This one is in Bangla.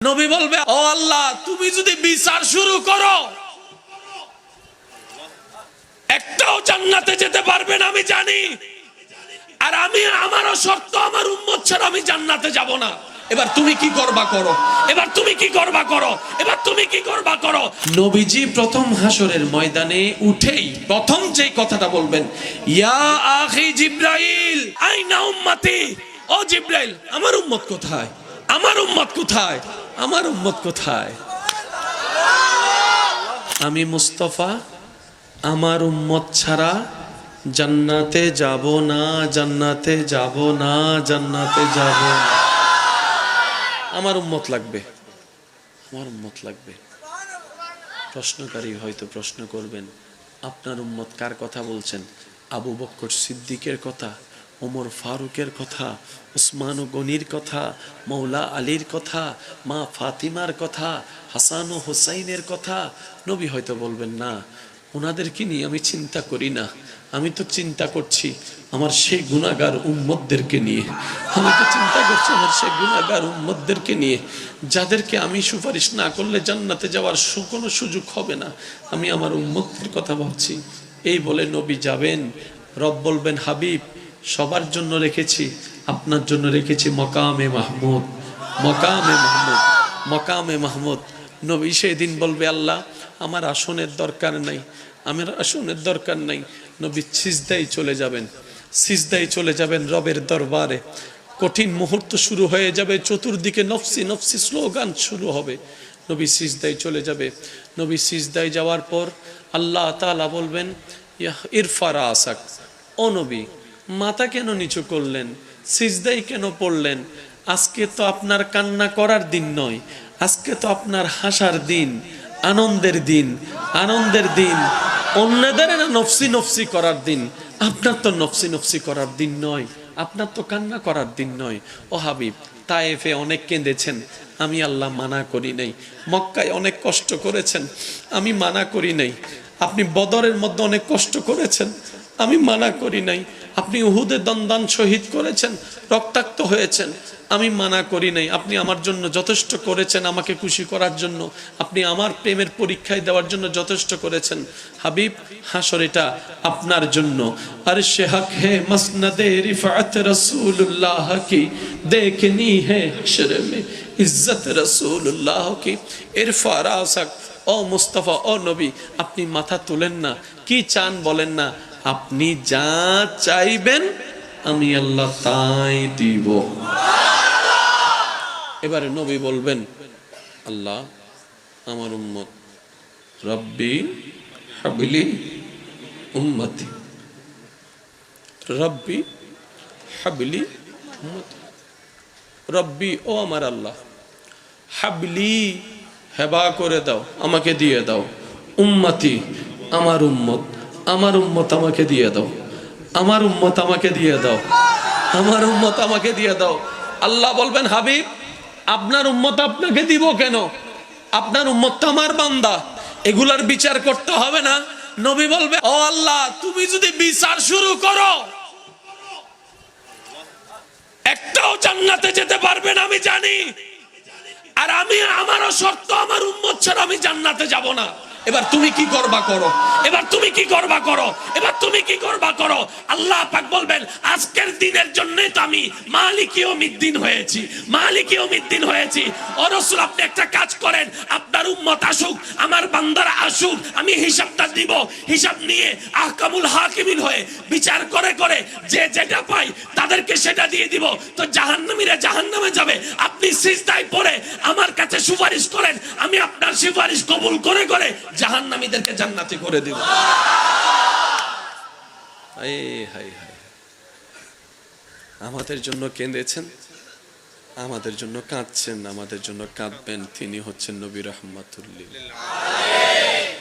নবী বলবে, ও আল্লাহ, তুমি যদি বিচার শুরু করো, একটাও জান্নাতে যেতে পারবে না আমি জানি। আর আমারও শর্ত, আমার উম্মত ছাড়া আমি জান্নাতে যাব না। এবার তুমি কি করবা করো, এবার তুমি কি করবা করো, এবার তুমি কি করবা করো। নবীজি প্রথম হাসরের ময়দানে উঠেই প্রথম যে কথাটা বলবেন, ইয়া আখি জিব্রাইল আইনা উম্মতি। ও জিব্রাইল, আমার উম্মত কোথায়, আমার উম্মত কোথায়, আমার উম্মত কোথায়। আমি মুস্তাফা আমার উম্মত ছাড়া জান্নাতে যাব না, জান্নাতে যাব না, জান্নাতে যাব না। আমার উম্মত লাগবে, আমার উম্মত লাগবে। প্রশ্নকারী হয়তো প্রশ্ন করবেন, আপনার উম্মত কার কথা বলছেন? আবু বকর সিদ্দিকের কথা, ওমর ফারুকের কথা, উসমান ও গনির কথা, মৌলা আলীর কথা, মা ফাতিমার কথা, হাসান ও হোসাইনের কথা? নবী হয়তো বলবেন, না, ওনাদেরকে নিয়ে আমি চিন্তা করি না। আমি তো চিন্তা করছি আমার সেই গুনাহগার উম্মতদেরকে নিয়ে। আমি তো চিন্তা করছি আমার সেই গুনাহগার উম্মতদেরকে নিয়ে, যাদেরকে আমি সুপারিশ না করলে জান্নাতে যাওয়ার কোনো সুযোগ হবে না। আমি আমার উম্মতদের কথা ভাবছি। এই বলে নবী যাবেন। রব বলবেন, হাবিব, সবার জন্য রেখেছি, আপনার জন্য রেখেছি মকামে মাহমুদ, মকামে মাহমুদ, মকামে মাহমুদ। নবী সেদিন বলবে, আল্লাহ, আমার আসনের দরকার নাই, আমার আসনের দরকার নাই। নবী সিজদায় চলে যাবেন, সিজদায় চলে যাবেন রবের দরবারে। কঠিন মুহূর্ত শুরু হয়ে যাবে, চতুর্দিকে নফসি নফসি স্লোগান শুরু হবে। নবী সিজদায় চলে যাবে। নবী সিজদায় যাওয়ার পর আল্লাহ তাআলা বলবেন, ইরফা রাসাক। ও নবী, মাথা কেন নিচু করলেন, সিজদায় কেন পড়লেন? আজকে তো আপনার কান্না করার দিন নয়, আজকে তো আপনার হাসার দিন, আনন্দের দিন, আনন্দের দিন। অন্যদের না নফসি নফসি করার দিন, আপনার তো নফসি নফসি করার দিন নয়, আপনার তো কান্না করার দিন নয়। ও হাবিব, তায়েফে অনেক কেঁদেছেন, আমি আল্লাহ মানা করি নাই। মক্কায় অনেক কষ্ট করেছেন, আমি মানা করি নাই। আপনি বদরের মধ্যে অনেক কষ্ট করেছেন, আমি মানা করি নাই। আপনি উহুদে দন্দান শহীদ করেছেন, রক্তাক্ত হয়েছেন, আমি মানা করি নাই। আপনি আমার জন্য যথেষ্ট করেছেন, আমাকে খুশি করার জন্য, আপনি আমার প্রেমের পরীক্ষায় দেওয়ার জন্য যথেষ্ট করেছেন। হাবিব, হাসর এটা আপনার জন্য। আর সে হক হে মসনদে রিফাত রাসূলুল্লাহ কি, দেখনি হে হাসর মে ইজ্জত রাসূলুল্লাহ কি। ইরফা রাসাক। ও মুস্তাফা, ও নবী, আপনি মাথা তুলেন না, কি চান বলেন না, আপনি যা চাইবেন আমি আল্লাহ তাই দিব। এবারে নবী বলবেন, আল্লাহ, আমার উম্মত, রব্বি হাবলি উম্মতি, রব্বি হাবলি উম্মতি। রব্বি, ও আমার আল্লাহ, হাবলি, হেবা করে দাও, আমাকে দিয়ে দাও, উম্মতি, আমার উম্মত, আমার উম্মত আমাকে দিয়ে দাও, আমার উম্মত আমাকে দিয়ে দাও, আমার উম্মত আমাকে দিয়ে দাও। আল্লাহ বলবেন, হাবিব, আপনার উম্মত আপনাকে দিব কেন? আপনার উম্মত তো আমার বান্দা, এগুলার বিচার করতে হবে না। নবী বলবে, ও আল্লাহ, তুমি যদি বিচার শুরু করো, একটাও জান্নাতে যেতে পারবে না আমি জানি। আর আমারও শর্ত, আমার উম্মত ছাড়া আমি জান্নাতে যাব না। এবার তুমি কি করবা করো, এবার তুমি কি করবা করো, এবার তুমি কি করবা করো। আল্লাহ পাক বলবেন, আজকের দিনের জন্যই তো আমি মালিক ইয়াউমিদ্দিন হয়েছি, মালিক ইয়াউমিদ্দিন হয়েছি। ও রাসূল, আপনি একটা কাজ করেন, আপনার উম্মত আসুক, আমার বান্দারা আসুক, আমি হিসাবটা দিব। হিসাব নিয়ে আহকামুল হাকিমিন হয়ে বিচার করে করে যে যেটা পাই তাদেরকে সেটা দিয়ে দিব। তো জাহান্নামীরা জাহান্নামে যাবে, আপনি সিজদায় পড়ে আমার কাছে সুপারিশ করেন, আমি আপনার সুপারিশ কবুল করে করে জাহান্নামীদেরকে জান্নাতি করে দেব। আমাদের জন্য কেঁদেছেন, আমাদের জন্য কাঁদছেন, আমাদের জন্য কাঁদবেন। তিনি হচ্ছেন নবী রাহমাতুল লিল আলামিন।